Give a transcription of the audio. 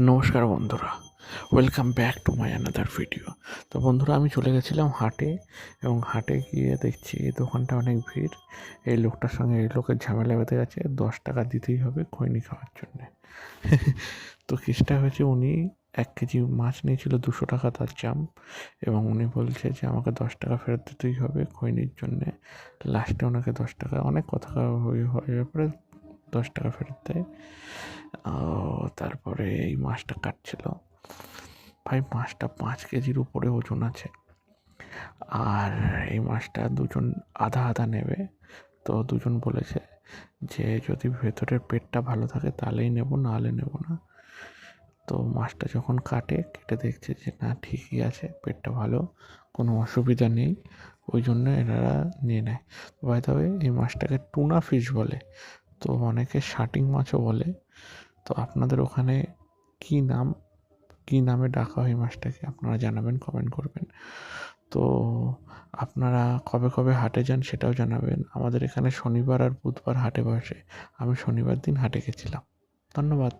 নমস্কার বন্ধুরা, welcome back to my another video. তো বন্ধুরা, আমি চলে গেছিলাম হাটে, এবং হাটে গিয়ে দেখছি এই দোকানটা অনেক ভিড়। এই লোকটার সঙ্গে এই লোকের ঝামেলা বেঁধে গেছে, 10 টাকা দিতেই হবে খৈনি খাওয়ার জন্যে। তো কেসটা হয়েছে, উনি 1 কেজি মাছ নিয়েছিল 200 টাকা তার জাম, এবং উনি বলছে যে আমাকে 10 টাকা ফেরত দিতেই হবে খৈনির জন্যে। লাস্টে ওনাকে 10 টাকা, অনেক কথা হয়ে পরে 10 টাকা ফেরত দেয়। তারপরে এই মাছটা কাটছিল। ভাই, মাছটা 5 কেজির উপরে ওজন আছে, আর এই মাছটা দুজন আধা আধা নেবে। তো দুজন বলেছে যে যদি ভেতরের পেটটা ভালো থাকে তাহলেই নেব, নাহলে নেব না। তো মাছটা যখন কেটে দেখছে যে না, ঠিকই আছে, পেটটা ভালো, কোনো অসুবিধা নেই, ওই জন্য এনারা নিয়ে নেয়। বাই দ্য ওয়ে, এই মাছটাকে টুনা ফিশ বলে, তো অনেকে শার্টিং মাছও বলে। তো আপনাদের ওখানে কী নামে ডাকা হয় মাছটাকে আপনারা জানাবেন, কমেন্ট করবেন। তো আপনারা কবে কবে হাটে যান সেটাও জানাবেন। আমাদের এখানে শনিবার আর বুধবার হাটে বসে। আমি শনিবার দিন হাটে গেছিলাম। ধন্যবাদ।